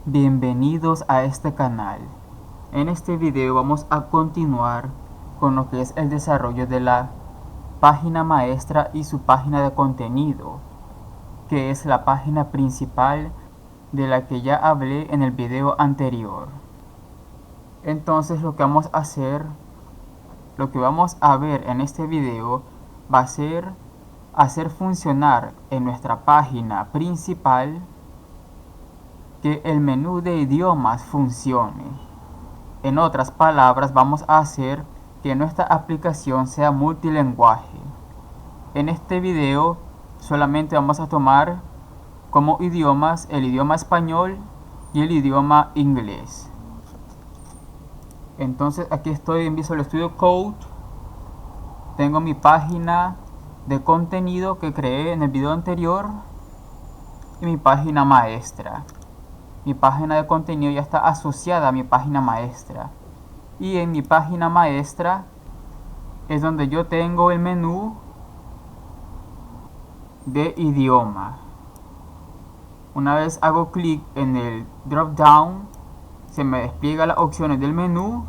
Bienvenidos a este canal. En este video vamos a continuar con lo que es el desarrollo de la página maestra y su página de contenido, que es la página principal de la que ya hablé en el video anterior. Entonces lo que vamos a ver en este video va a ser hacer funcionar en nuestra página principal que el menú de idiomas funcione. En otras palabras, vamos a hacer que nuestra aplicación sea multilingüe. En este video solamente vamos a tomar como idiomas el idioma español y el idioma inglés. Entonces aquí estoy en Visual Studio Code. Tengo mi página de contenido que creé en el video anterior y mi página maestra. Mi página de contenido ya está asociada a mi página maestra. Y en mi página maestra es donde yo tengo el menú de idioma. Una vez hago clic en el drop down, se me despliega las opciones del menú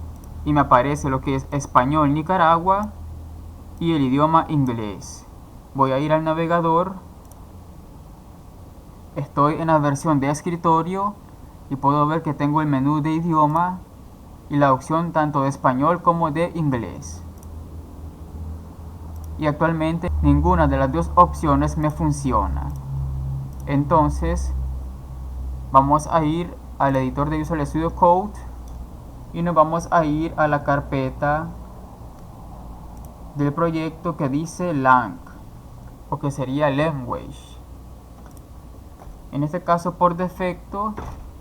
y me aparece lo que es español Nicaragua y el idioma inglés. Voy a ir al navegador. Estoy en la versión de escritorio y puedo ver que tengo el menú de idioma y la opción tanto de español como de inglés. Y actualmente ninguna de las dos opciones me funciona. Entonces vamos a ir al editor de Visual Studio Code y nos vamos a ir a la carpeta del proyecto que dice lang, o que sería language. En este caso, por defecto,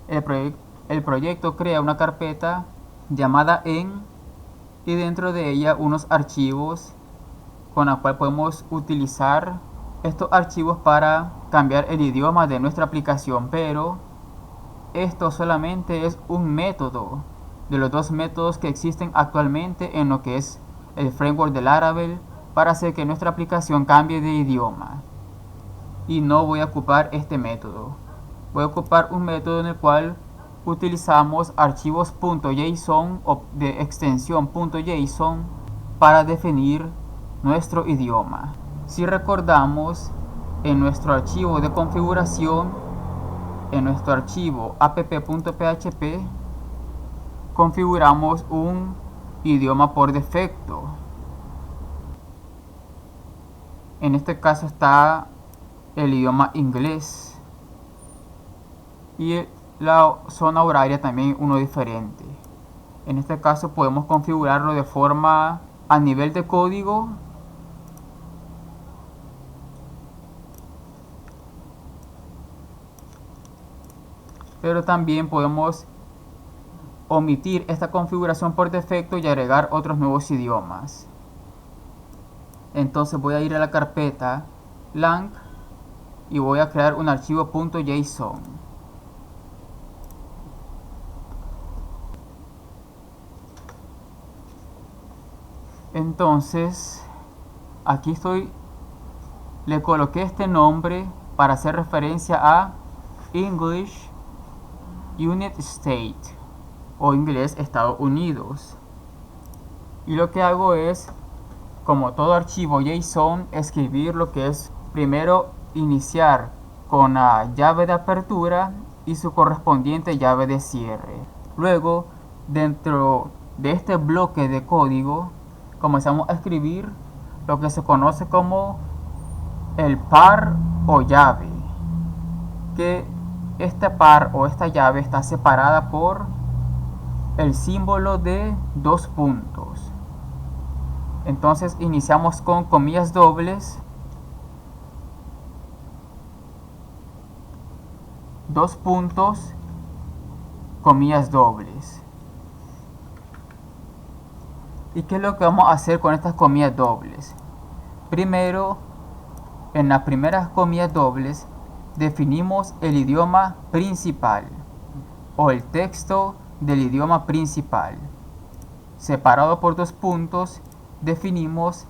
el proyecto crea una carpeta llamada en y dentro de ella unos archivos con la cual podemos utilizar estos archivos para cambiar el idioma de nuestra aplicación, pero esto solamente es un método de los dos métodos que existen actualmente en lo que es el framework de Laravel para hacer que nuestra aplicación cambie de idioma. Y no voy a ocupar este método. Voy a ocupar un método en el cual utilizamos archivos .json o de extensión .json para definir nuestro idioma. Si recordamos, en nuestro archivo de configuración, en nuestro archivo app.php, configuramos un idioma por defecto. En este caso está el idioma inglés y la zona horaria también uno diferente. En este caso podemos configurarlo de forma a nivel de código, pero también podemos omitir esta configuración por defecto y agregar otros nuevos idiomas. Entonces voy a ir a la carpeta lang y voy a crear un archivo .json. Entonces aquí le coloqué este nombre para hacer referencia a English United States o inglés Estados Unidos. Y lo que hago es, como todo archivo JSON, escribir lo que es primero iniciar con la llave de apertura y su correspondiente llave de cierre. Luego, dentro de este bloque de código, comenzamos a escribir lo que se conoce como el par o llave, que este par o esta llave está separada por el símbolo de dos puntos. Entonces iniciamos con comillas dobles, dos puntos, comillas dobles. ¿Y qué es lo que vamos a hacer con estas comillas dobles? Primero, en las primeras comillas dobles definimos el idioma principal o el texto del idioma principal. Separado por dos puntos definimos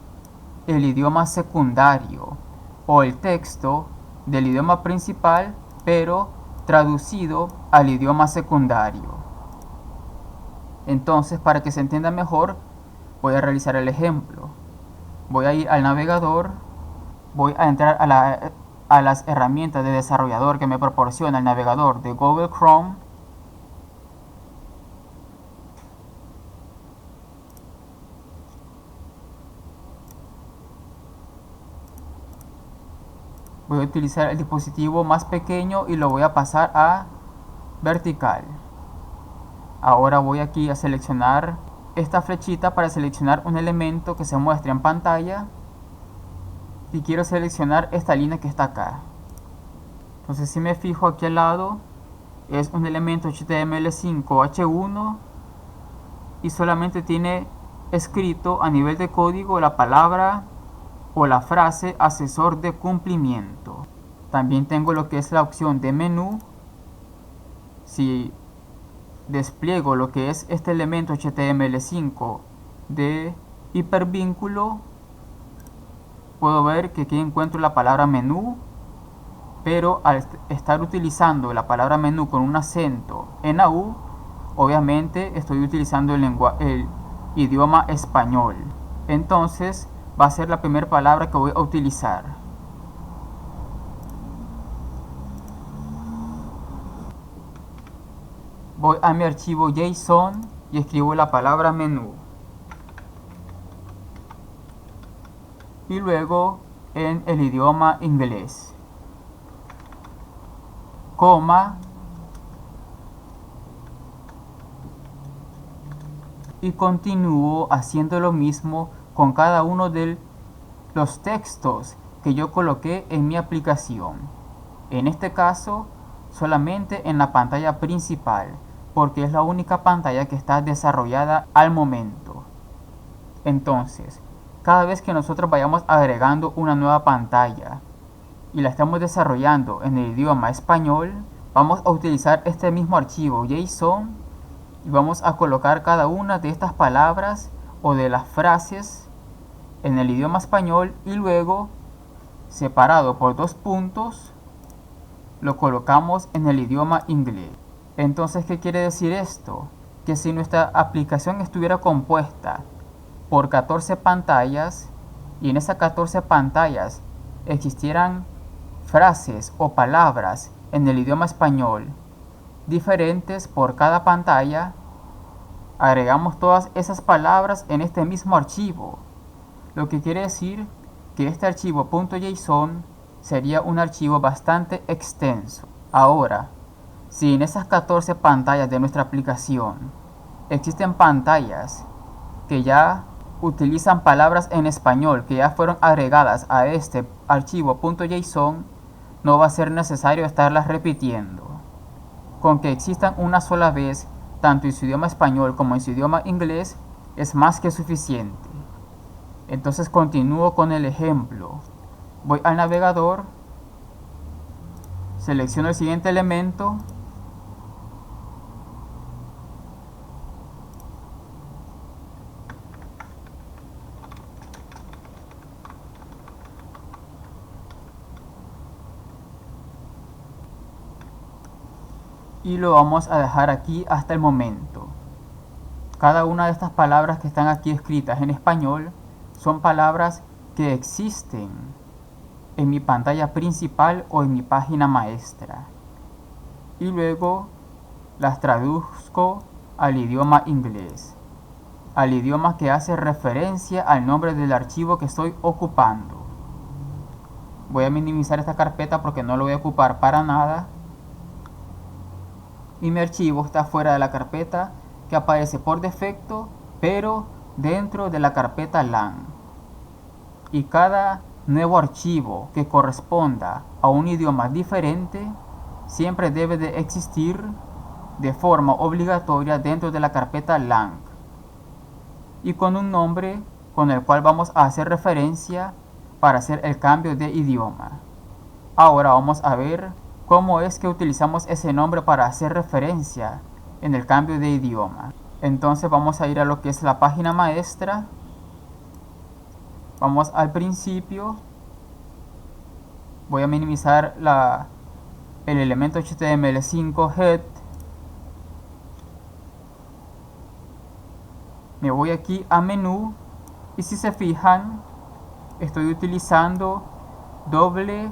el idioma secundario o el texto del idioma principal, pero traducido al idioma secundario. Entonces, para que se entienda mejor, voy a realizar el ejemplo. Voy a ir al navegador, voy a entrar a las herramientas de desarrollador que me proporciona el navegador de Google Chrome. Voy a utilizar el dispositivo más pequeño y lo voy a pasar a vertical. Ahora voy aquí a seleccionar esta flechita para seleccionar un elemento que se muestre en pantalla y quiero seleccionar esta línea que está acá. Entonces si me fijo aquí al lado es un elemento HTML5 H1 y solamente tiene escrito a nivel de código la palabra o la frase asesor de cumplimiento. También tengo lo que es la opción de menú. Si despliego lo que es este elemento HTML5 de hipervínculo, puedo ver que aquí encuentro la palabra menú, pero al estar utilizando la palabra menú con un acento en la U, obviamente estoy utilizando el idioma español. Entonces va a ser la primera palabra que voy a utilizar. Voy a mi archivo JSON y escribo la palabra menú. Y luego en el idioma inglés, coma, y continúo haciendo lo mismo con cada uno de los textos que yo coloqué en mi aplicación. En este caso, solamente en la pantalla principal, porque es la única pantalla que está desarrollada al momento. Entonces, cada vez que nosotros vayamos agregando una nueva pantalla y la estamos desarrollando en el idioma español, vamos a utilizar este mismo archivo JSON y vamos a colocar cada una de estas palabras o de las frases en el idioma español y luego, separado por 2 puntos, lo colocamos en el idioma inglés. Entonces, ¿qué quiere decir esto? Que si nuestra aplicación estuviera compuesta por 14 pantallas y en esas 14 pantallas existieran frases o palabras en el idioma español diferentes por cada pantalla, agregamos todas esas palabras en este mismo archivo, lo que quiere decir que este archivo .json sería un archivo bastante extenso. Ahora, si en esas 14 pantallas de nuestra aplicación existen pantallas que ya utilizan palabras en español que ya fueron agregadas a este archivo .json, no va a ser necesario estarlas repitiendo. Con que existan una sola vez, tanto en su idioma español como en su idioma inglés, es más que suficiente. Entonces continúo con el ejemplo. Voy al navegador, selecciono el siguiente elemento, y lo vamos a dejar aquí hasta el momento. Cada una de estas palabras que están aquí escritas en español son palabras que existen en mi pantalla principal o en mi página maestra. Y luego las traduzco al idioma inglés, al idioma que hace referencia al nombre del archivo que estoy ocupando. Voy a minimizar esta carpeta porque no lo voy a ocupar para nada. Y mi archivo está fuera de la carpeta que aparece por defecto, pero dentro de la carpeta LAN. Y cada nuevo archivo que corresponda a un idioma diferente siempre debe de existir de forma obligatoria dentro de la carpeta LAN y con un nombre con el cual vamos a hacer referencia para hacer el cambio de idioma. Ahora vamos a ver cómo es que utilizamos ese nombre para hacer referencia en el cambio de idioma. Entonces vamos a ir a lo que es la página maestra. Vamos al principio. Voy a minimizar el elemento HTML5 head. Me voy aquí a menú y si se fijan, estoy utilizando doble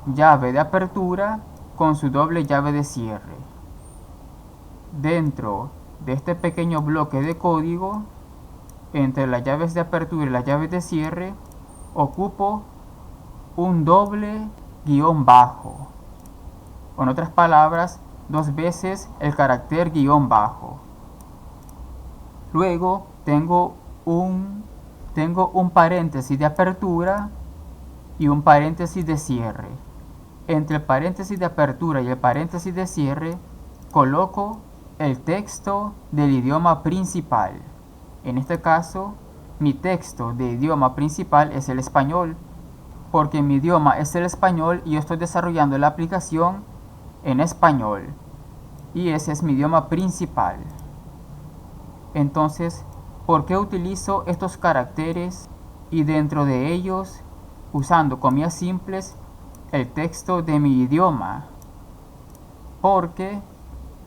llave de apertura con su doble llave de cierre. Dentro de este pequeño bloque de código, entre las llaves de apertura y las llaves de cierre, ocupo un doble guión bajo. En otras palabras, 2 veces el carácter guión bajo. Luego tengo un paréntesis de apertura y un paréntesis de cierre. Entre el paréntesis de apertura y el paréntesis de cierre coloco el texto del idioma principal. En este caso, mi texto de idioma principal es el español, porque mi idioma es el español y yo estoy desarrollando la aplicación en español. Y ese es mi idioma principal. Entonces, ¿por qué utilizo estos caracteres y dentro de ellos, usando comillas simples, el texto de mi idioma? Porque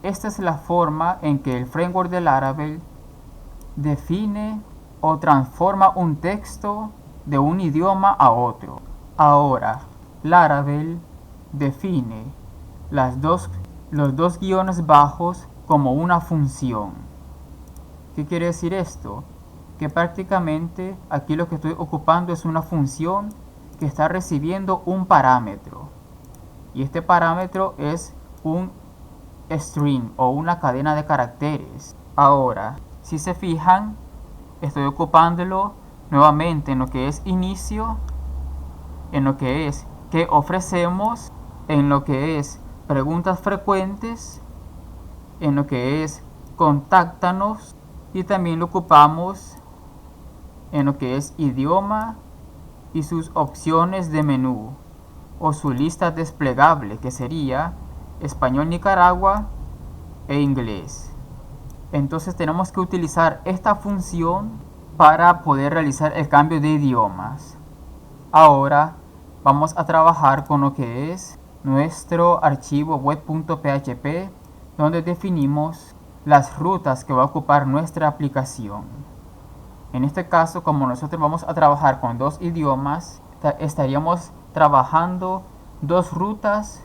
esta es la forma en que el framework de Laravel define o transforma un texto de un idioma a otro. Ahora, Laravel define los dos guiones bajos como una función. ¿Qué quiere decir esto? Que prácticamente aquí lo que estoy ocupando es una función que está recibiendo un parámetro. Y este parámetro es un string o una cadena de caracteres. Ahora, si se fijan, estoy ocupándolo nuevamente en lo que es inicio, en lo que es qué ofrecemos, en lo que es preguntas frecuentes, en lo que es contáctanos, y también lo ocupamos en lo que es idioma y sus opciones de menú o su lista desplegable, que sería español Nicaragua e inglés. Entonces tenemos que utilizar esta función para poder realizar el cambio de idiomas. Ahora vamos a trabajar con lo que es nuestro archivo web.php, donde definimos las rutas que va a ocupar nuestra aplicación. En este caso, como nosotros vamos a trabajar con 2 idiomas, estaríamos trabajando 2 rutas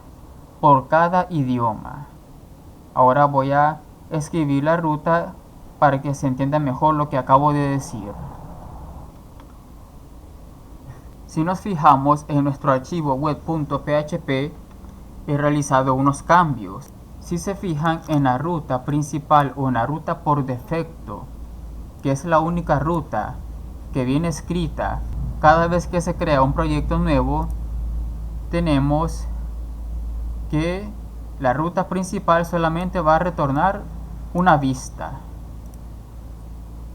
por cada idioma. Ahora voy a escribir la ruta para que se entienda mejor lo que acabo de decir. Si nos fijamos en nuestro archivo web.php, he realizado unos cambios. Si se fijan en la ruta principal o en la ruta por defecto, que es la única ruta que viene escrita cada vez que se crea un proyecto nuevo, tenemos que la ruta principal solamente va a retornar una vista,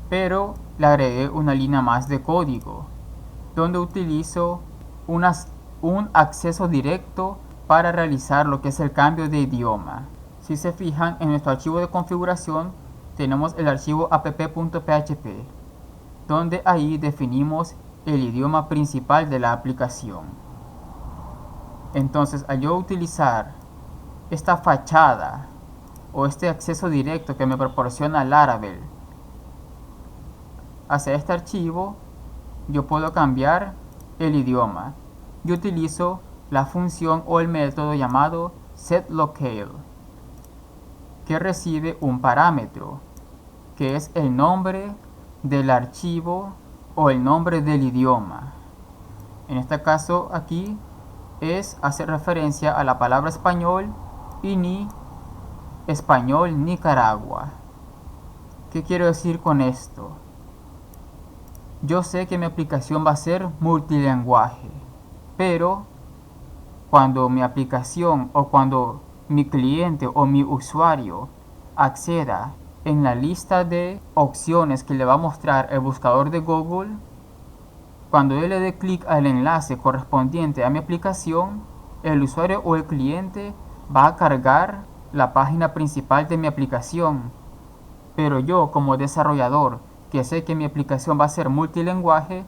pero le agregué una línea más de código donde utilizo un acceso directo para realizar lo que es el cambio de idioma. Si se fijan en nuestro archivo de configuración, tenemos el archivo app.php, donde ahí definimos el idioma principal de la aplicación. Entonces, al yo utilizar esta fachada o este acceso directo que me proporciona Laravel hacia este archivo, yo puedo cambiar el idioma. Yo utilizo la función o el método llamado setLocale, que recibe un parámetro, que es el nombre del archivo o el nombre del idioma. En este caso aquí hace referencia a la palabra español y español Nicaragua. ¿Qué quiero decir con esto? Yo sé que mi aplicación va a ser multilingüe, pero cuando mi aplicación o cuando mi cliente o mi usuario acceda en la lista de opciones que le va a mostrar el buscador de Google, cuando él le dé clic al enlace correspondiente a mi aplicación, el usuario o el cliente va a cargar la página principal de mi aplicación. Pero yo, como desarrollador, que sé que mi aplicación va a ser multilingüe,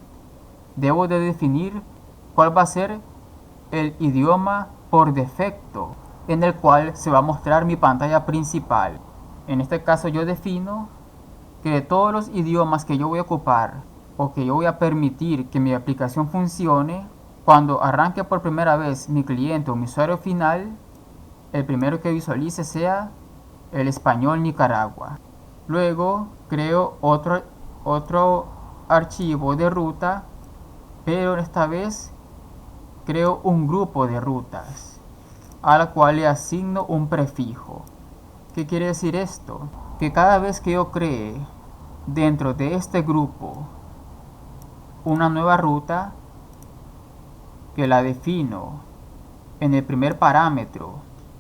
debo de definir cuál va a ser el idioma por defecto. en el cual se va a mostrar mi pantalla principal. En este caso yo defino que de todos los idiomas que yo voy a ocupar o que yo voy a permitir que mi aplicación funcione, cuando arranque por primera vez mi cliente o mi usuario final, el primero que visualice sea el español Nicaragua. Luego creo otro archivo de ruta, pero esta vez creo un grupo de rutas a la cual le asigno un prefijo. ¿Qué quiere decir esto? Que cada vez que yo cree dentro de este grupo una nueva ruta, que la defino en el primer parámetro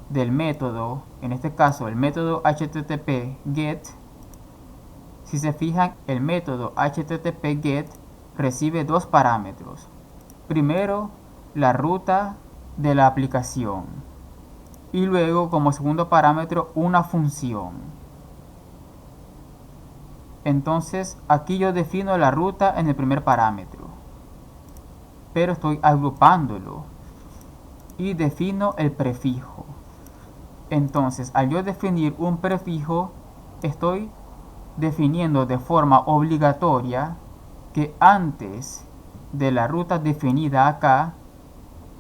del método, en este caso el método HTTP GET. Si se fijan, el método HTTP GET recibe dos parámetros. Primero, la ruta de la aplicación y luego como segundo parámetro una función. Entonces aquí yo defino la ruta en el primer parámetro, pero estoy agrupándolo y defino el prefijo. Entonces al yo definir un prefijo, estoy definiendo de forma obligatoria que antes de la ruta definida acá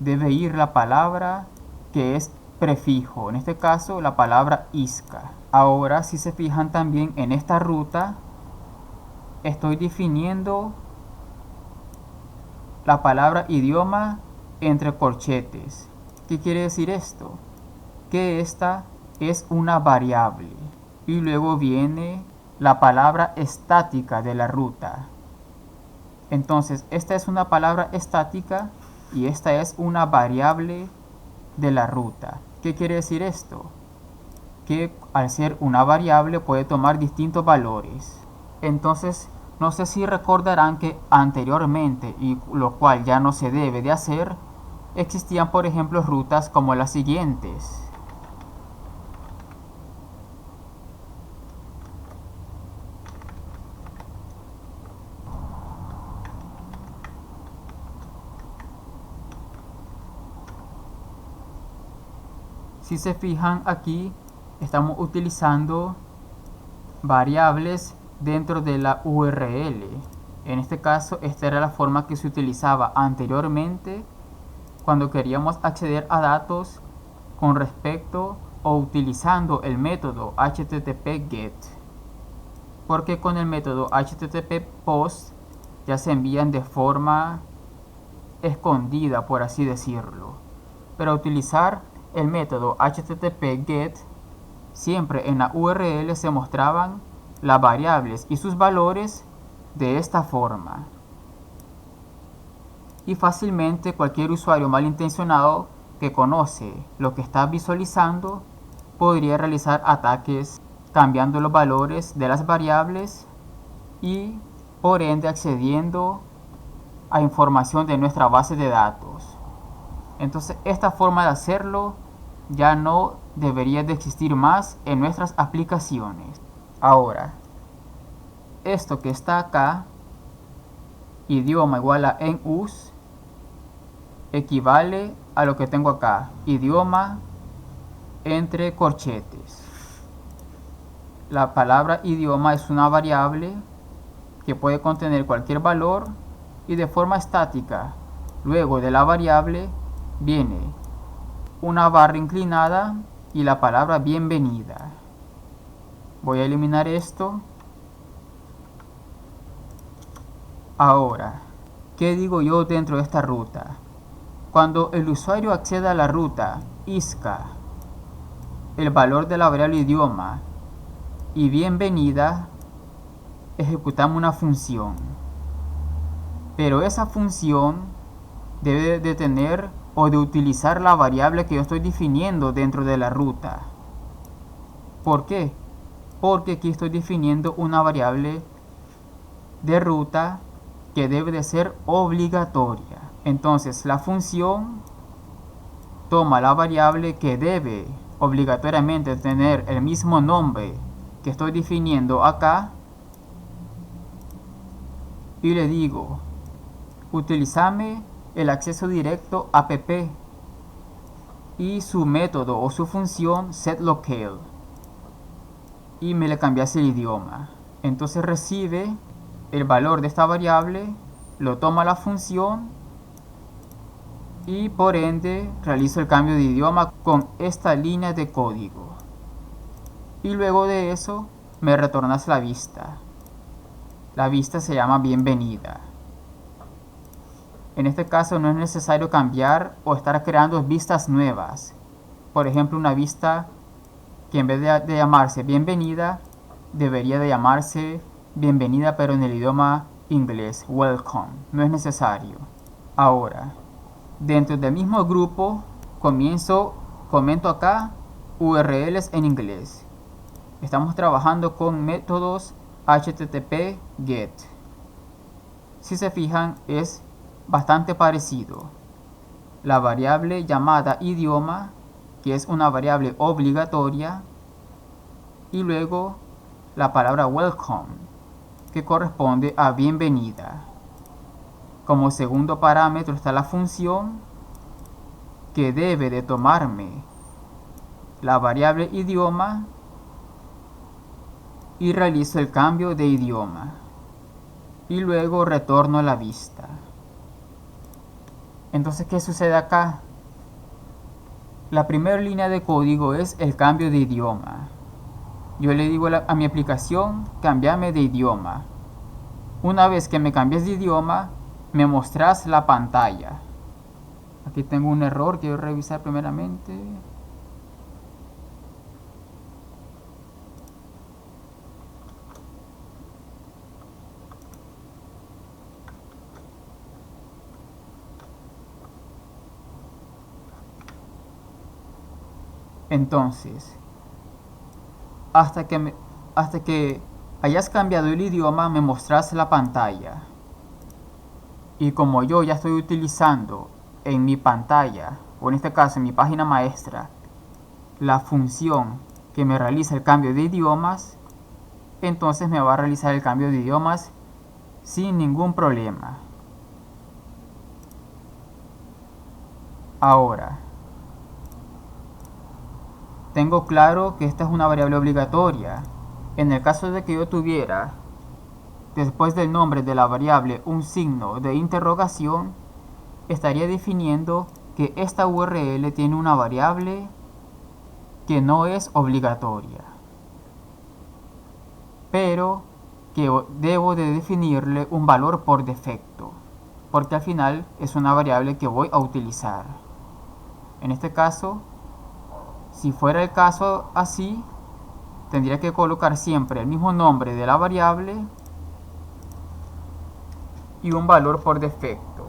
debe ir la palabra que es prefijo, en este caso la palabra isca. Ahora si se fijan también en esta ruta estoy definiendo la palabra idioma entre corchetes. ¿Qué quiere decir esto? Que esta es una variable y luego viene la palabra estática de la ruta. Entonces esta es una palabra estática y esta es una variable de la ruta. ¿Qué quiere decir esto? Que al ser una variable puede tomar distintos valores. Entonces no sé si recordarán que anteriormente, y lo cual ya no se debe de hacer, existían por ejemplo rutas como las siguientes. Si se fijan aquí, estamos utilizando variables dentro de la URL. En este caso, esta era la forma que se utilizaba anteriormente cuando queríamos acceder a datos con respecto o utilizando el método HTTP GET. Porque con el método HTTP POST ya se envían de forma escondida, por así decirlo. Pero utilizar el método HTTP GET, siempre en la URL se mostraban las variables y sus valores de esta forma. Y fácilmente cualquier usuario malintencionado que conoce lo que está visualizando podría realizar ataques cambiando los valores de las variables y por ende accediendo a información de nuestra base de datos. Entonces esta forma de hacerlo ya no debería de existir más en nuestras aplicaciones. Ahora, esto que está acá, idioma igual a en us, equivale a lo que tengo acá, idioma entre corchetes. La palabra idioma es una variable que puede contener cualquier valor y de forma estática. Luego de la variable viene una barra inclinada y la palabra bienvenida. Voy a eliminar esto. Ahora, ¿qué digo yo dentro de esta ruta? Cuando el usuario accede a la ruta isca, el valor de la variable idioma y bienvenida, ejecutamos una función. Pero esa función debe de tener o de utilizar la variable que yo estoy definiendo dentro de la ruta. ¿Por qué? Porque aquí estoy definiendo una variable de ruta que debe de ser obligatoria. Entonces la función toma la variable que debe obligatoriamente tener el mismo nombre que estoy definiendo acá y le digo, utilízame el acceso directo app y su método o su función setLocale y me le cambiase el idioma. Entonces recibe el valor de esta variable, lo toma la función y por ende realizo el cambio de idioma con esta línea de código. Y luego de eso me retornas la vista. La vista se llama bienvenida. En este caso no es necesario cambiar o estar creando vistas nuevas. Por ejemplo, una vista que en vez de llamarse bienvenida, debería de llamarse bienvenida pero en el idioma inglés, welcome. No es necesario. Ahora, dentro del mismo grupo, comento acá URLs en inglés. Estamos trabajando con métodos HTTP GET. Si se fijan, es bastante parecido. La variable llamada idioma, que es una variable obligatoria, y luego la palabra welcome, que corresponde a bienvenida. Como segundo parámetro está la función que debe de tomarme la variable idioma y realizo el cambio de idioma y luego retorno a la vista. Entonces, ¿qué sucede acá? La primera línea de código es el cambio de idioma. Yo le digo a mi aplicación, cámbiame de idioma. Una vez que me cambies de idioma, me mostrás la pantalla. Aquí tengo un error, quiero revisar primeramente. Entonces, hasta que hayas cambiado el idioma, me mostrás la pantalla. Y como yo ya estoy utilizando en mi pantalla, o en este caso en mi página maestra, la función que me realiza el cambio de idiomas, entonces me va a realizar el cambio de idiomas sin ningún problema. Ahora, tengo claro que esta es una variable obligatoria. En el caso de que yo tuviera después del nombre de la variable un signo de interrogación, estaría definiendo que esta URL tiene una variable que no es obligatoria, pero que debo de definirle un valor por defecto, porque al final es una variable que voy a utilizar. En este caso, si fuera el caso así, tendría que colocar siempre el mismo nombre de la variable y un valor por defecto.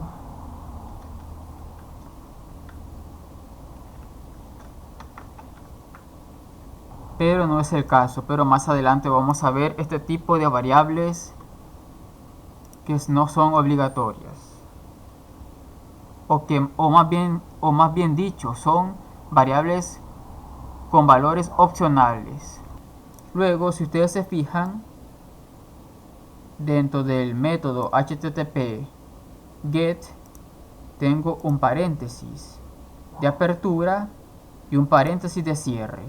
Pero no es el caso, pero más adelante vamos a ver este tipo de variables que no son obligatorias. O más bien dicho, son variables con valores opcionales. Luego, si ustedes se fijan, dentro del método HTTP GET tengo un paréntesis de apertura y un paréntesis de cierre,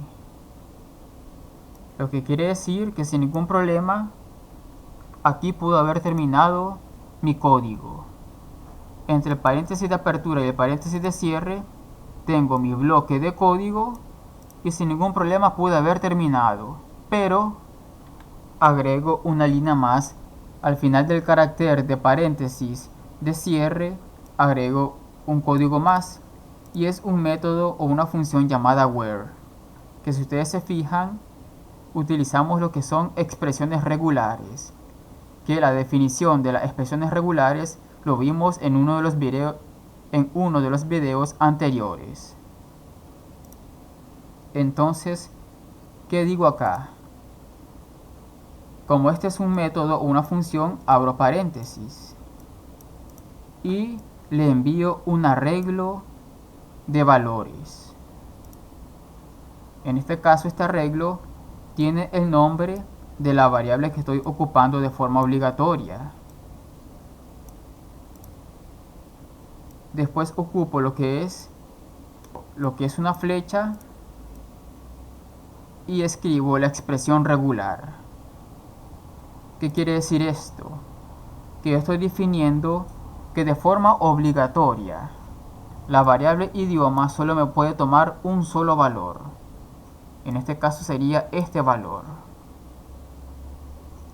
lo que quiere decir que sin ningún problema aquí pudo haber terminado mi código. Entre el paréntesis de apertura y el paréntesis de cierre tengo mi bloque de código y sin ningún problema pude haber terminado, pero agrego una línea más. Al final del carácter de paréntesis de cierre agrego un código más y es un método o una función llamada where, que si ustedes se fijan utilizamos lo que son expresiones regulares, que la definición de las expresiones regulares lo vimos en uno de los videos anteriores. Entonces, ¿qué digo acá? Como este es un método o una función, abro paréntesis y le envío un arreglo de valores. En este caso, este arreglo tiene el nombre de la variable que estoy ocupando de forma obligatoria. Después ocupo lo que es lo que es una flecha y escribo la expresión regular. ¿Qué quiere decir esto? Que yo estoy definiendo que de forma obligatoria la variable idioma solo me puede tomar un solo valor. En este caso sería este valor.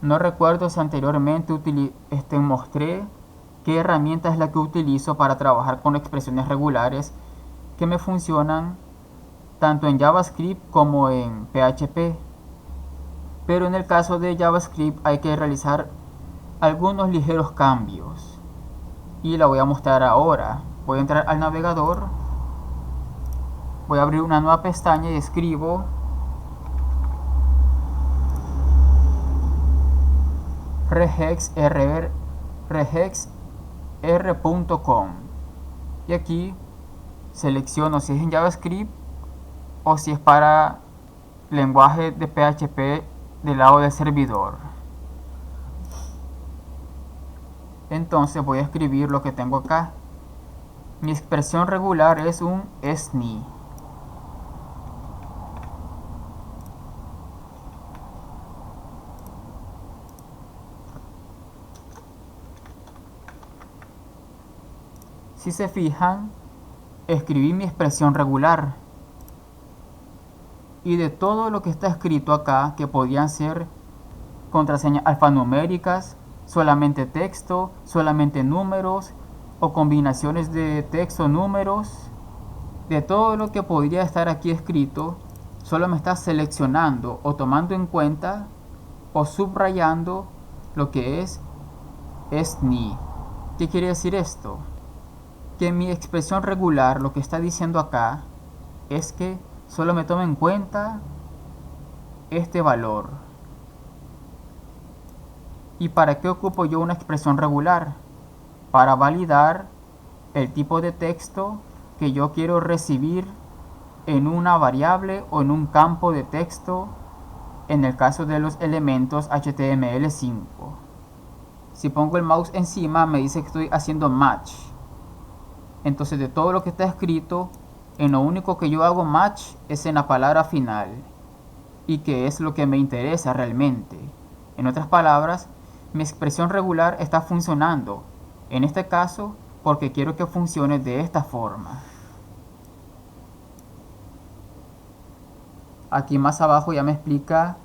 No recuerdo si anteriormente mostré qué herramienta es la que utilizo para trabajar con expresiones regulares que me funcionan tanto en JavaScript como en PHP. Pero en el caso de JavaScript hay que realizar algunos ligeros cambios y la voy a mostrar ahora. Voy a entrar al navegador, voy a abrir una nueva pestaña y escribo regexr.com y aquí selecciono si es en JavaScript o si es para lenguaje de PHP del lado del servidor. Entonces voy a escribir lo que tengo acá. Mi expresión regular es un SNI. Si se fijan, escribí mi expresión regular. Y de todo lo que está escrito acá, que podían ser contraseñas alfanuméricas, solamente texto, solamente números o combinaciones de texto, números, de todo lo que podría estar aquí escrito, solo me está seleccionando o tomando en cuenta o subrayando lo que es SNI. ¿Qué quiere decir esto? Que mi expresión regular, lo que está diciendo acá, es que solo me toma en cuenta este valor. ¿Y para qué ocupo yo una expresión regular? Para validar el tipo de texto que yo quiero recibir en una variable o en un campo de texto en el caso de los elementos HTML5. Si pongo el mouse encima me dice que estoy haciendo match. Entonces de todo lo que está escrito, en lo único que yo hago match es en la palabra final, y que es lo que me interesa realmente. En otras palabras, mi expresión regular está funcionando, en este caso, porque quiero que funcione de esta forma. Aquí más abajo ya me explica,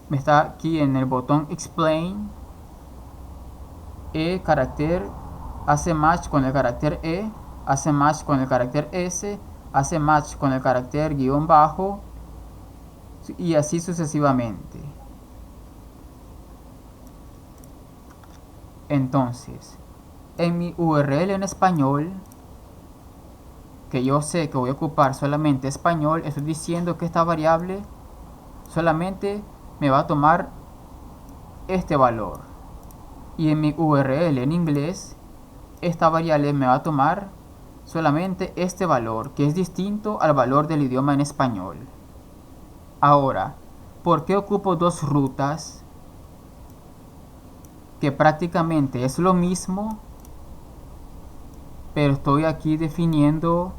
me está aquí en el botón Explain, carácter hace match con el carácter E, hace match con el carácter S, hace match con el carácter guión bajo y así sucesivamente. Entonces, en mi URL en español, que yo sé que voy a ocupar solamente español, estoy diciendo que esta variable solamente me va a tomar este valor. Y en mi URL en inglés, esta variable me va a tomar solamente este valor, que es distinto al valor del idioma en español. Ahora, ¿por qué ocupo dos rutas? Que prácticamente es lo mismo, pero estoy aquí definiendo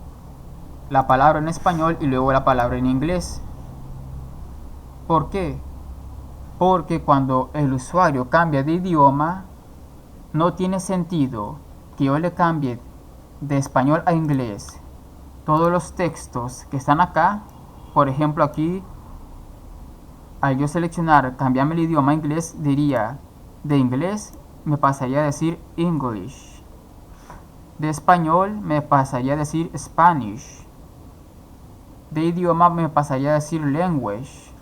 la palabra en español y luego la palabra en inglés. ¿Por qué? Porque cuando el usuario cambia de idioma, no tiene sentido que yo le cambie de español a inglés todos los textos que están acá. Por ejemplo, aquí, al yo seleccionar cambiarme el idioma a inglés, diría de inglés me pasaría a decir English, de español me pasaría a decir Spanish, de idioma me pasaría a decir language,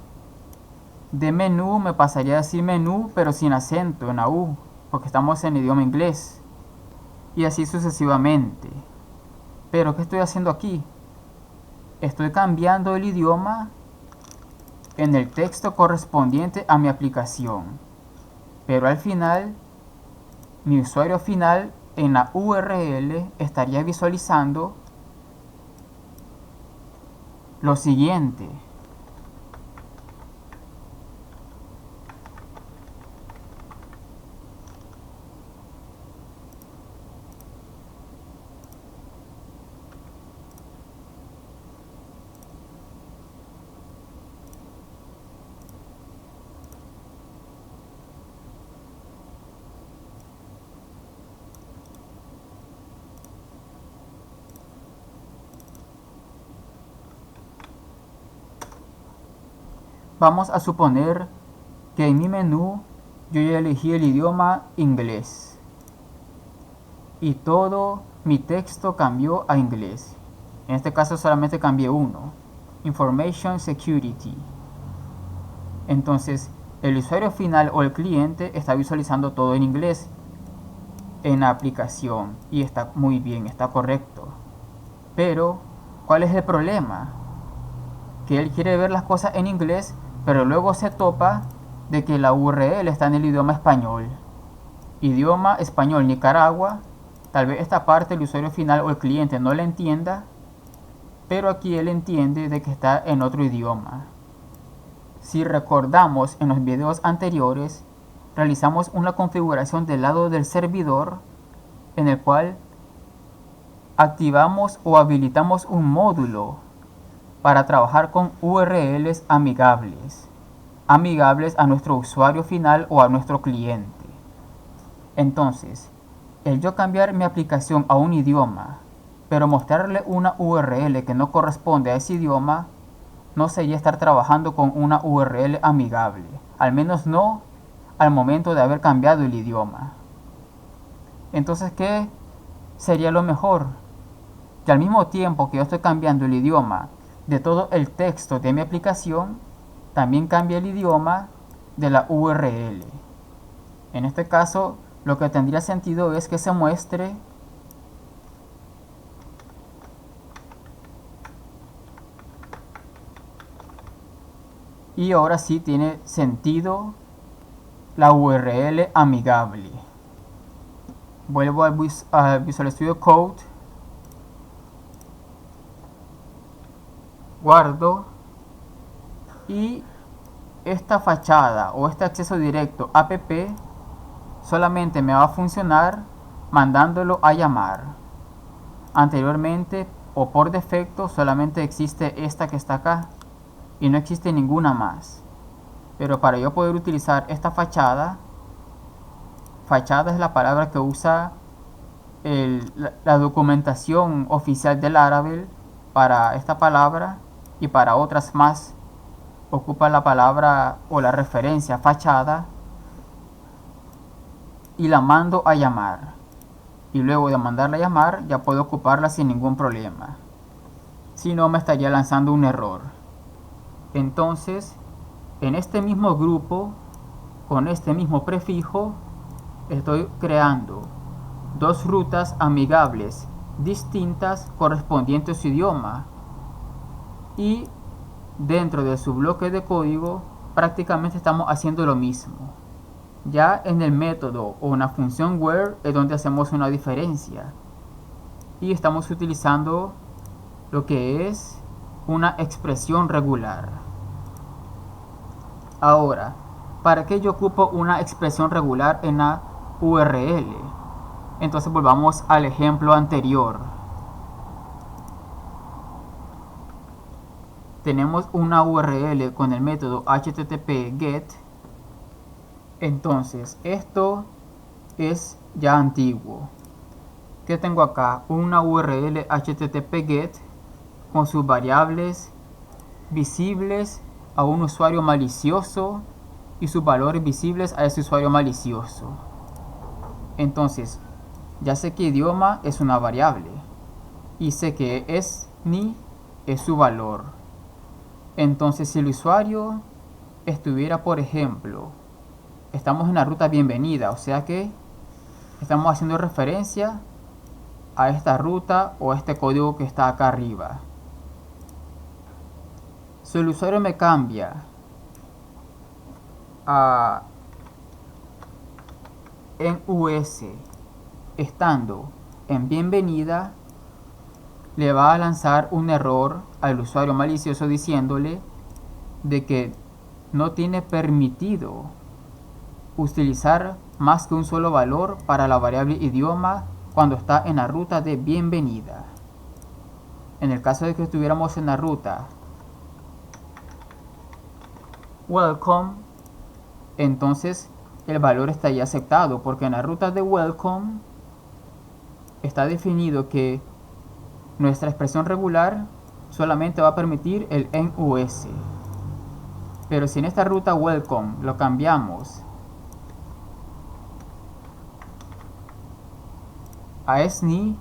de menú me pasaría a decir menú pero sin acento en la U, porque estamos en idioma inglés, y así sucesivamente. Pero ¿qué estoy haciendo aquí? Estoy cambiando el idioma en el texto correspondiente a mi aplicación, pero al final mi usuario final en la URL estaría visualizando lo siguiente. Vamos a suponer que en mi menú yo ya elegí el idioma inglés y todo mi texto cambió a inglés. En este caso solamente cambié uno, Information Security. Entonces el usuario final o el cliente está visualizando todo en inglés en la aplicación y está muy bien, está correcto. Pero ¿cuál es el problema? Que él quiere ver las cosas en inglés, pero luego se topa de que la URL está en el idioma español. Idioma español Nicaragua. Tal vez esta parte el usuario final o el cliente no la entienda, pero aquí él entiende de que está en otro idioma. Si recordamos en los videos anteriores, realizamos una configuración del lado del servidor en el cual activamos o habilitamos un módulo para trabajar con URLs amigables a nuestro usuario final o a nuestro cliente. Entonces, el yo cambiar mi aplicación a un idioma, pero mostrarle una URL que no corresponde a ese idioma, no sería estar trabajando con una URL amigable, al menos no al momento de haber cambiado el idioma. Entonces, ¿qué sería lo mejor? Que al mismo tiempo que yo estoy cambiando el idioma de todo el texto de mi aplicación, también cambia el idioma de la URL. En este caso, lo que tendría sentido es que se muestre y ahora sí tiene sentido la URL amigable. Vuelvo al Visual Studio Code, guardo y esta fachada o este acceso directo app solamente me va a funcionar mandándolo a llamar. Anteriormente o por defecto solamente existe esta que está acá y no existe ninguna más. Pero para yo poder utilizar esta fachada es la palabra que usa la documentación oficial del Laravel para esta palabra, y para otras más ocupa la palabra o la referencia fachada, y la mando a llamar. Y luego de mandarla a llamar ya puedo ocuparla sin ningún problema. Si no, me estaría lanzando un error. Entonces, en este mismo grupo, con este mismo prefijo, estoy creando dos rutas amigables distintas correspondientes a su idioma, y dentro de su bloque de código prácticamente estamos haciendo lo mismo. Ya en el método o en la función where es donde hacemos una diferencia y estamos utilizando lo que es una expresión regular. Ahora, ¿para qué yo ocupo una expresión regular en la URL? Entonces volvamos al ejemplo anterior. Tenemos una URL con el método http get. Entonces esto es ya antiguo. ¿Qué tengo acá? Una URL http get con sus variables visibles a un usuario malicioso y sus valores visibles a ese usuario malicioso. Entonces ya sé que idioma es una variable y sé que ni es su valor. Entonces si el usuario estuviera, por ejemplo, estamos en la ruta bienvenida, o sea que estamos haciendo referencia a esta ruta o a este código que está acá arriba. Si el usuario me cambia a en US estando en bienvenida, le va a lanzar un error al usuario malicioso diciéndole de que no tiene permitido utilizar más que un solo valor para la variable idioma cuando está en la ruta de bienvenida. En el caso de que estuviéramos en la ruta welcome, entonces el valor estaría aceptado, porque en la ruta de welcome está definido que nuestra expresión regular solamente va a permitir el en US. Pero si en esta ruta welcome lo cambiamos a SNI,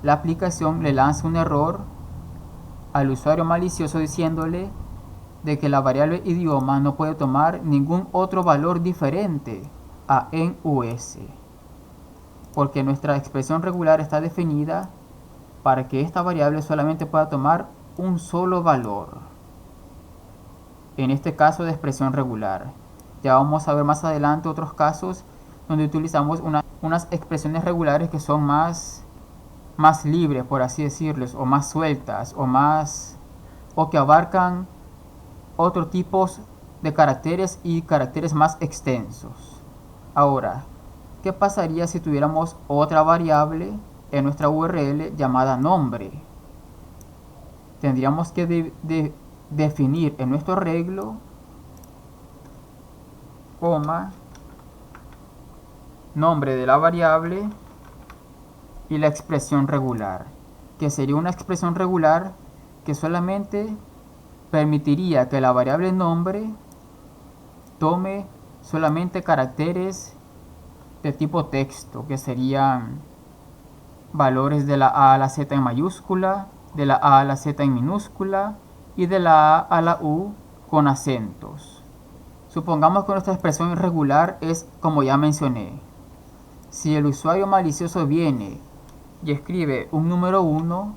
la aplicación le lanza un error al usuario malicioso diciéndole de que la variable idioma no puede tomar ningún otro valor diferente a en US, porque nuestra expresión regular está definida para que esta variable solamente pueda tomar un solo valor, en este caso de expresión regular. Ya vamos a ver más adelante otros casos donde utilizamos unas expresiones regulares que son más libres, por así decirles, o más sueltas, o que abarcan otros tipos de caracteres y caracteres más extensos. Ahora, ¿qué pasaría si tuviéramos otra variable en nuestra URL llamada nombre? Tendríamos que definir en nuestro arreglo, coma, nombre de la variable y la expresión regular, que sería una expresión regular que solamente permitiría que la variable nombre tome solamente caracteres de tipo texto, que serían valores de la A a la Z en mayúscula, de la A a la Z en minúscula y de la A a la U con acentos. Supongamos que nuestra expresión irregular es como ya mencioné. Si el usuario malicioso viene y escribe un número 1,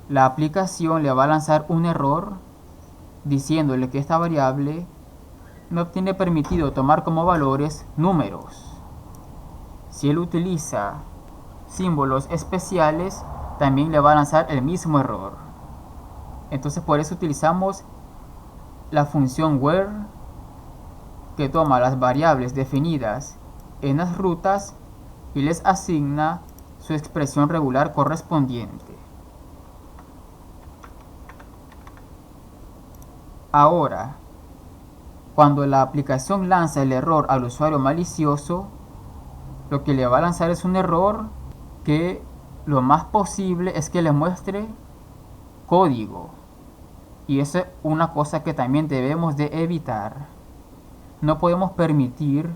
la aplicación le va a lanzar un error diciéndole que esta variable no tiene permitido tomar como valores números. Si él utiliza símbolos especiales, también le va a lanzar el mismo error. Entonces por eso utilizamos la función where, que toma las variables definidas en las rutas y les asigna su expresión regular correspondiente. Ahora, cuando la aplicación lanza el error al usuario malicioso, lo que le va a lanzar es un error que lo más posible es que le muestre código. Y eso es una cosa que también debemos de evitar. No podemos permitir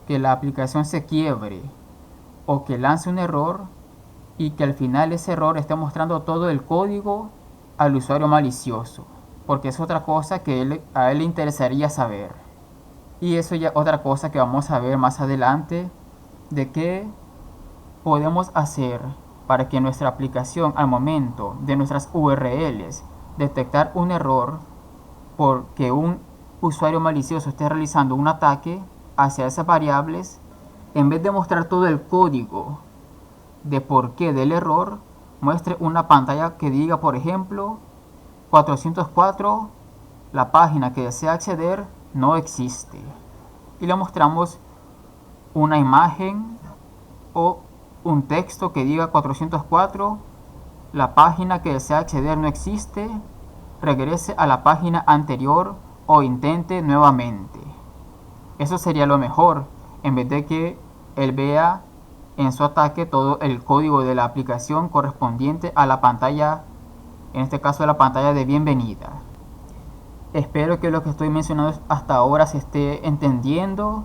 que la aplicación se quiebre o que lance un error y que al final ese error esté mostrando todo el código al usuario malicioso, porque es otra cosa que a él le interesaría saber. Y eso ya es otra cosa que vamos a ver más adelante, de qué podemos hacer para que nuestra aplicación al momento de nuestras URLs detectar un error porque un usuario malicioso esté realizando un ataque hacia esas variables, en vez de mostrar todo el código de por qué del error, muestre una pantalla que diga, por ejemplo, 404, la página que desea acceder no existe. Y le mostramos una imagen o un texto que diga 404, la página que desea acceder no existe, regrese a la página anterior o intente nuevamente. Eso sería lo mejor, en vez de que él vea en su ataque todo el código de la aplicación correspondiente a la pantalla, en este caso la pantalla de bienvenida. Espero que lo que estoy mencionando hasta ahora se esté entendiendo.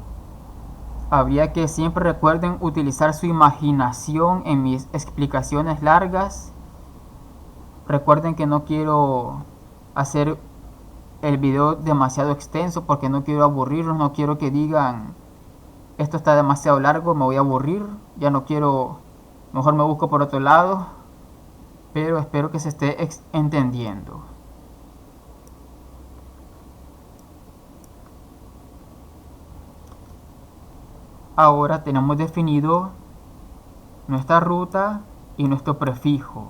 Habría que siempre recuerden utilizar su imaginación en mis explicaciones largas. Recuerden que no quiero hacer el video demasiado extenso porque no quiero aburrirlos, no quiero que digan esto está demasiado largo, me voy a aburrir, ya no quiero, mejor me busco por otro lado, pero espero que se esté entendiendo. Ahora tenemos definido nuestra ruta y nuestro prefijo,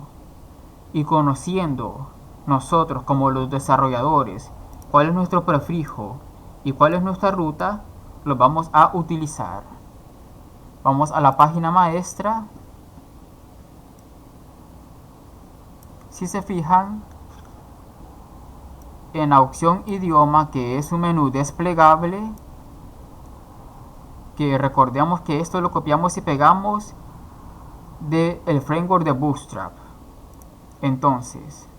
y conociendo nosotros como los desarrolladores cuál es nuestro prefijo y cuál es nuestra ruta, los vamos a utilizar. Vamos a la página maestra. Si se fijan en la opción idioma, que es un menú desplegable, que recordemos que esto lo copiamos y pegamos del framework de Bootstrap. Entonces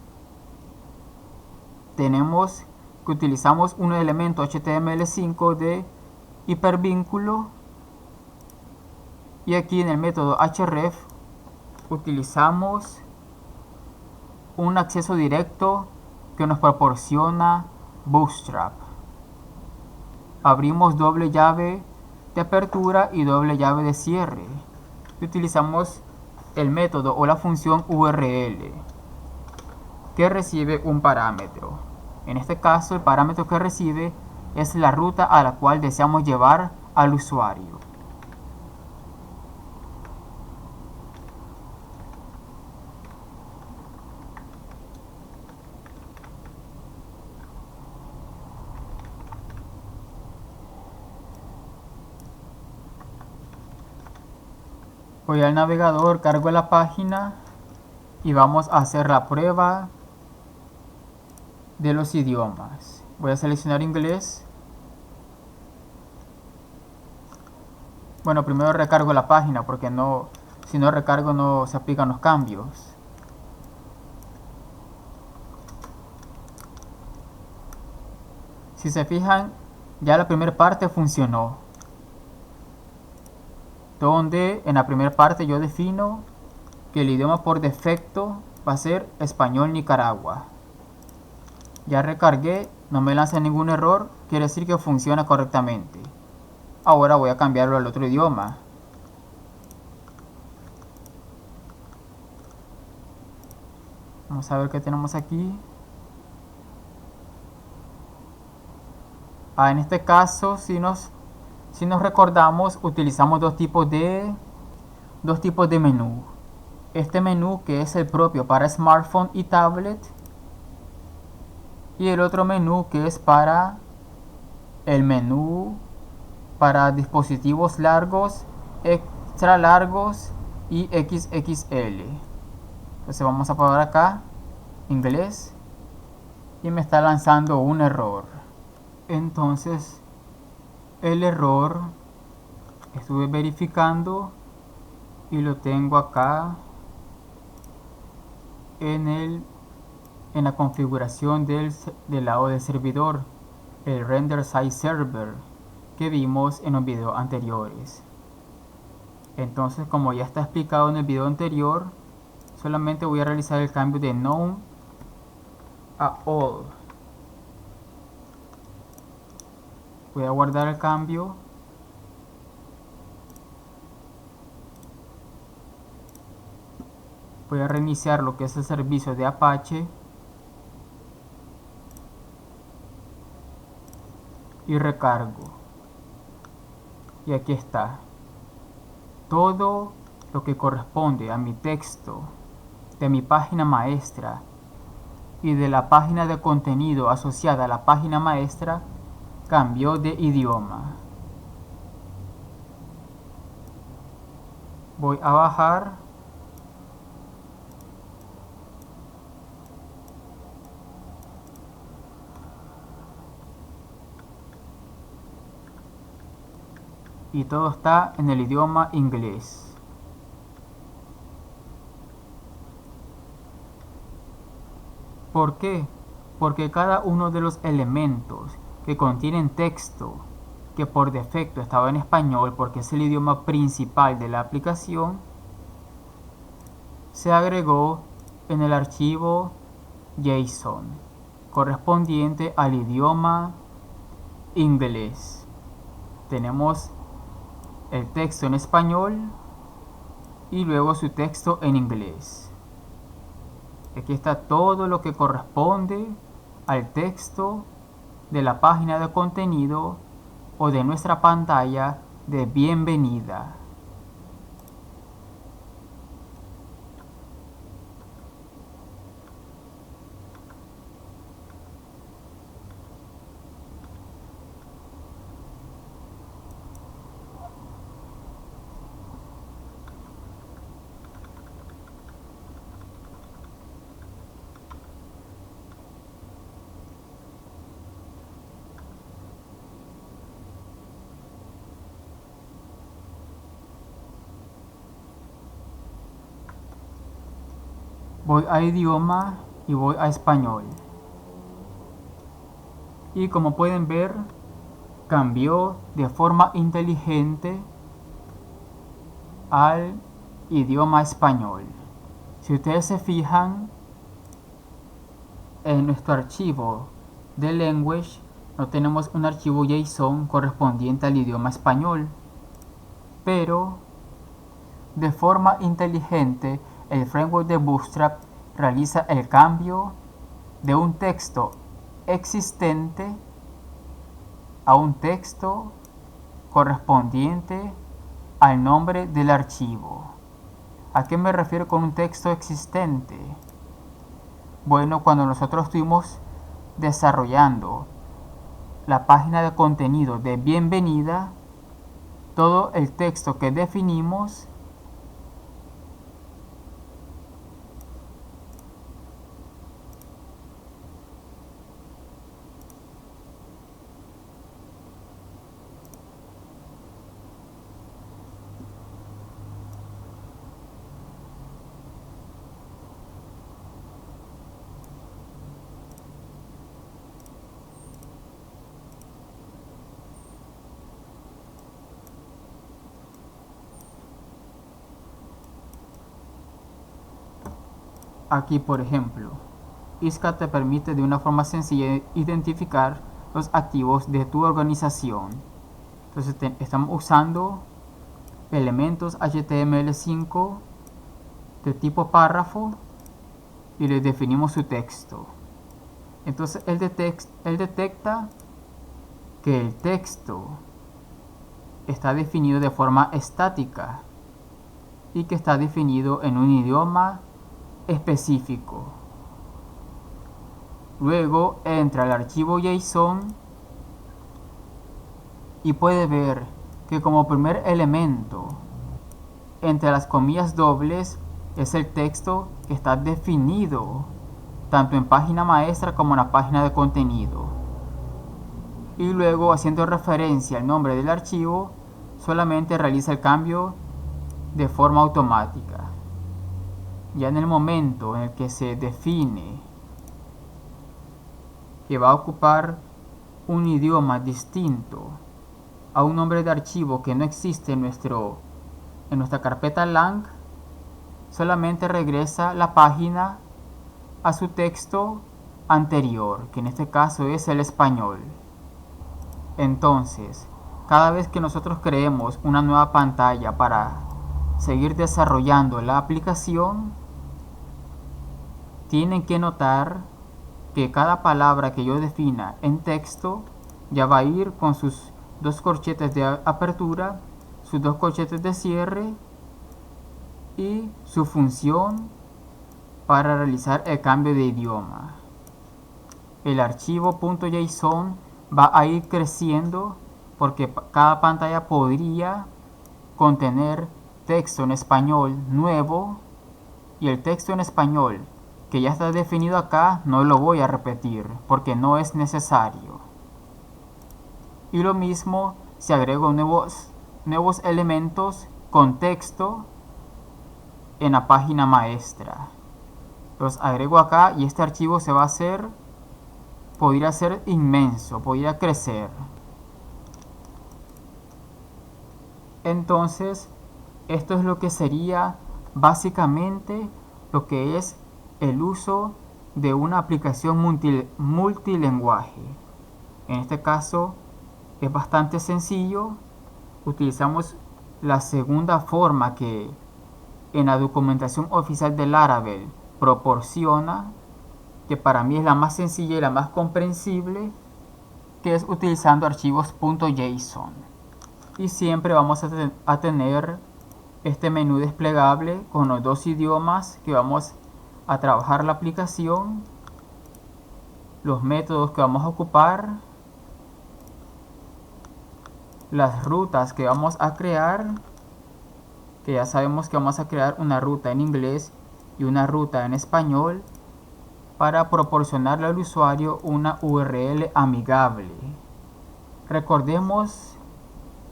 tenemos que utilizamos un elemento HTML5 de hipervínculo, y aquí en el método href utilizamos un acceso directo que nos proporciona Bootstrap. Abrimos doble llave de apertura y doble llave de cierre. Utilizamos el método o la función URL que recibe un parámetro. En este caso, el parámetro que recibe es la ruta a la cual deseamos llevar al usuario. Voy al navegador, cargo la página y vamos a hacer la prueba de los idiomas. Voy a seleccionar inglés. Bueno, primero recargo la página porque si no recargo no se aplican los cambios. Si se fijan, ya la primera parte funcionó, donde en la primera parte yo defino que el idioma por defecto va a ser español Nicaragua. Ya recargué, no me lanza ningún error, quiere decir que funciona correctamente. Ahora voy a cambiarlo al otro idioma. Vamos a ver qué tenemos aquí. En este caso, si nos recordamos, utilizamos dos tipos de menú. Este menú que es el propio para smartphone y tablet, y el otro menú que es para el menú para dispositivos largos, extra largos y XXL. Entonces vamos a poner acá inglés y me está lanzando un error. Entonces el error estuve verificando y lo tengo acá en la configuración del lado del servidor, el render site server que vimos en los videos anteriores. Entonces, como ya está explicado en el video anterior, solamente voy a realizar el cambio de none a all. Voy a guardar el cambio. Voy a reiniciar lo que es el servicio de Apache y recargo. Y aquí está. Todo lo que corresponde a mi texto de mi página maestra y de la página de contenido asociada a la página maestra cambió de idioma. Voy a bajar y todo está en el idioma inglés. ¿Por qué? Porque cada uno de los elementos que contienen texto, que por defecto estaba en español porque es el idioma principal de la aplicación, se agregó en el archivo JSON correspondiente al idioma inglés. Tenemos el texto en español y luego su texto en inglés. Aquí está todo lo que corresponde al texto de la página de contenido o de nuestra pantalla de bienvenida. Voy a idioma y voy a español. Y como pueden ver, cambió de forma inteligente al idioma español. Si ustedes se fijan, en nuestro archivo de language no tenemos un archivo JSON correspondiente al idioma español, pero de forma inteligente el framework de Bootstrap realiza el cambio de un texto existente a un texto correspondiente al nombre del archivo. ¿A qué me refiero con un texto existente? Bueno, cuando nosotros estuvimos desarrollando la página de contenido de bienvenida, todo el texto que definimos aquí, por ejemplo, Isca te permite de una forma sencilla identificar los activos de tu organización. Entonces estamos usando elementos HTML5 de tipo párrafo y le definimos su texto. Entonces él detecta que el texto está definido de forma estática y que está definido en un idioma específico. Luego entra al archivo JSON y puede ver que como primer elemento entre las comillas dobles es el texto que está definido tanto en página maestra como en la página de contenido. Y luego, haciendo referencia al nombre del archivo, solamente realiza el cambio de forma automática. Ya en el momento en el que se define que va a ocupar un idioma distinto a un nombre de archivo que no existe en nuestra carpeta lang, solamente regresa la página a su texto anterior, que en este caso es el español. Entonces, cada vez que nosotros creemos una nueva pantalla para seguir desarrollando la aplicación, tienen que notar que cada palabra que yo defina en texto ya va a ir con sus dos corchetes de apertura, sus dos corchetes de cierre y su función para realizar el cambio de idioma. El archivo .json va a ir creciendo porque cada pantalla podría contener texto en español nuevo, y el texto en español que ya está definido acá no lo voy a repetir porque no es necesario. Y lo mismo si agrego nuevos elementos con texto en la página maestra. Los agrego acá y este archivo se va a hacer, podría ser inmenso, podría crecer. Entonces, esto es lo que sería básicamente lo que es el uso de una aplicación multilingüe. En este caso es bastante sencillo. Utilizamos la segunda forma que en la documentación oficial de Laravel proporciona, que para mí es la más sencilla y la más comprensible, que es utilizando archivos .json. Y siempre vamos a tener este menú desplegable con los dos idiomas que vamos a trabajar la aplicación, los métodos que vamos a ocupar, las rutas que vamos a crear, que ya sabemos que vamos a crear una ruta en inglés y una ruta en español para proporcionarle al usuario una URL amigable. Recordemos,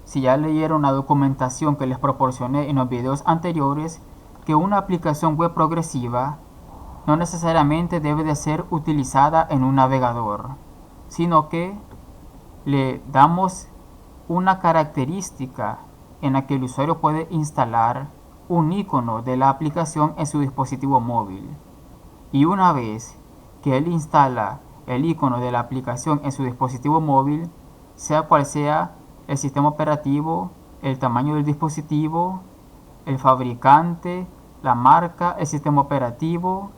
si ya leyeron la documentación que les proporcioné en los videos anteriores, que una aplicación web progresiva no necesariamente debe de ser utilizada en un navegador. sino que le damos una característica en la que el usuario puede instalar un icono de la aplicación en su dispositivo móvil. Y una vez que él instala el icono de la aplicación en su dispositivo móvil, sea cual sea el sistema operativo, el tamaño del dispositivo, el fabricante, la marca, el sistema operativo,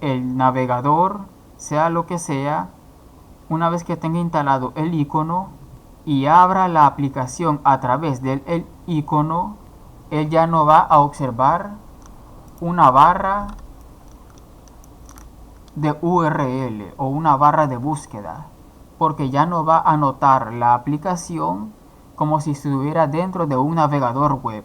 el navegador, sea lo que sea, una vez que tenga instalado el icono y abra la aplicación a través del icono, él ya no va a observar una barra de URL o una barra de búsqueda, porque ya no va a notar la aplicación como si estuviera dentro de un navegador web,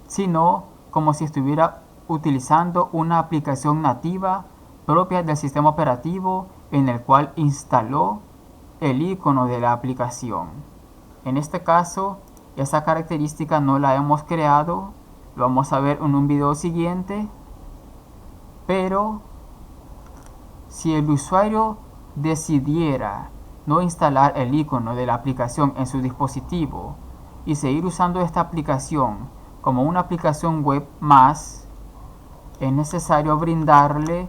sino como si estuviera utilizando una aplicación nativa propia del sistema operativo en el cual instaló el icono de la aplicación. En este caso, esa característica no la hemos creado, lo vamos a ver en un video siguiente, pero si el usuario decidiera no instalar el icono de la aplicación en su dispositivo y seguir usando esta aplicación como una aplicación web más, es necesario brindarle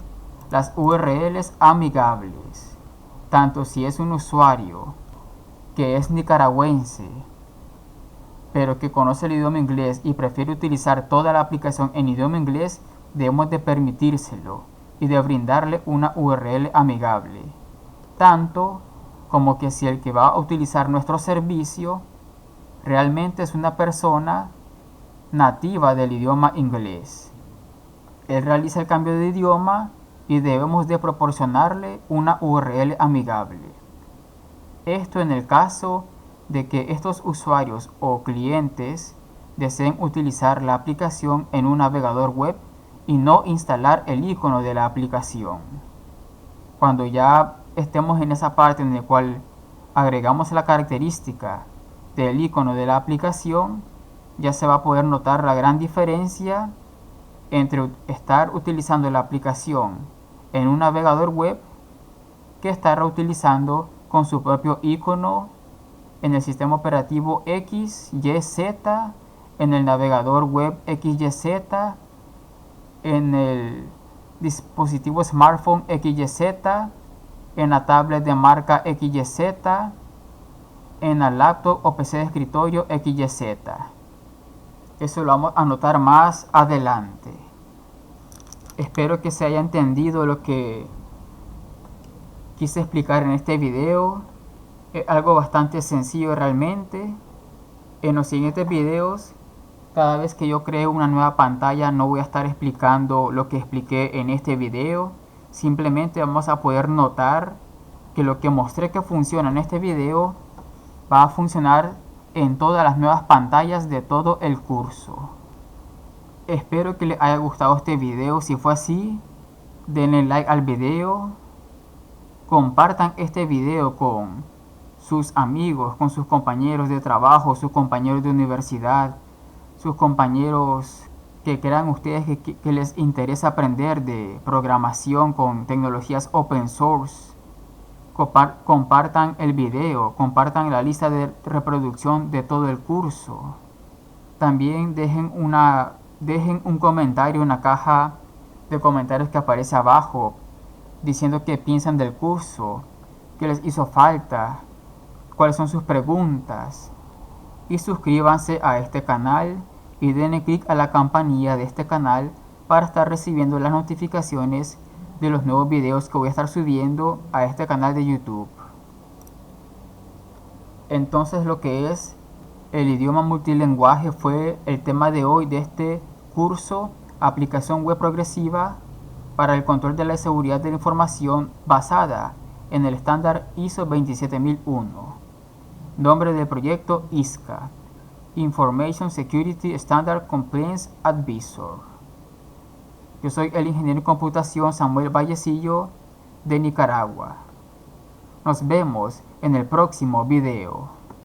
las URLs amigables, tanto si es un usuario que es nicaragüense, pero que conoce el idioma inglés y prefiere utilizar toda la aplicación en idioma inglés, debemos de permitírselo y de brindarle una URL amigable, tanto como que si el que va a utilizar nuestro servicio realmente es una persona nativa del idioma inglés. Él realiza el cambio de idioma y debemos de proporcionarle una URL amigable. Esto en el caso de que estos usuarios o clientes deseen utilizar la aplicación en un navegador web y no instalar el icono de la aplicación. Cuando ya estemos en esa parte en la cual agregamos la característica del icono de la aplicación, ya se va a poder notar la gran diferencia entre estar utilizando la aplicación en un navegador web que estar utilizando con su propio icono en el sistema operativo XYZ, en el navegador web XYZ, en el dispositivo smartphone XYZ, en la tablet de marca XYZ, en la laptop o PC de escritorio XYZ. Eso lo vamos a notar más adelante. Espero que se haya entendido lo que quise explicar en este video. Es algo bastante sencillo realmente. En los siguientes videos, cada vez que yo cree una nueva pantalla, no voy a estar explicando lo que expliqué en este video. Simplemente vamos a poder notar que lo que mostré que funciona en este video va a funcionar en todas las nuevas pantallas de todo el curso. Espero que les haya gustado este video. Si fue así, denle like al video, compartan este video con sus amigos, con sus compañeros de trabajo, sus compañeros de universidad, sus compañeros que crean ustedes que les interesa aprender de programación con tecnologías open source. Compartan el video, compartan la lista de reproducción de todo el curso. También dejen un comentario en la caja de comentarios que aparece abajo, diciendo qué piensan del curso, qué les hizo falta, cuáles son sus preguntas. Y suscríbanse a este canal y denle clic a la campanilla de este canal para estar recibiendo las notificaciones de los nuevos videos que voy a estar subiendo a este canal de YouTube. Entonces, lo que es el idioma multilingüe fue el tema de hoy de este curso, aplicación web progresiva para el control de la seguridad de la información basada en el estándar ISO 27001. Nombre del proyecto: ISCA, Information Security Standard Compliance Advisor. Yo soy el ingeniero en computación Samuel Vallecillo de Nicaragua. Nos vemos en el próximo video.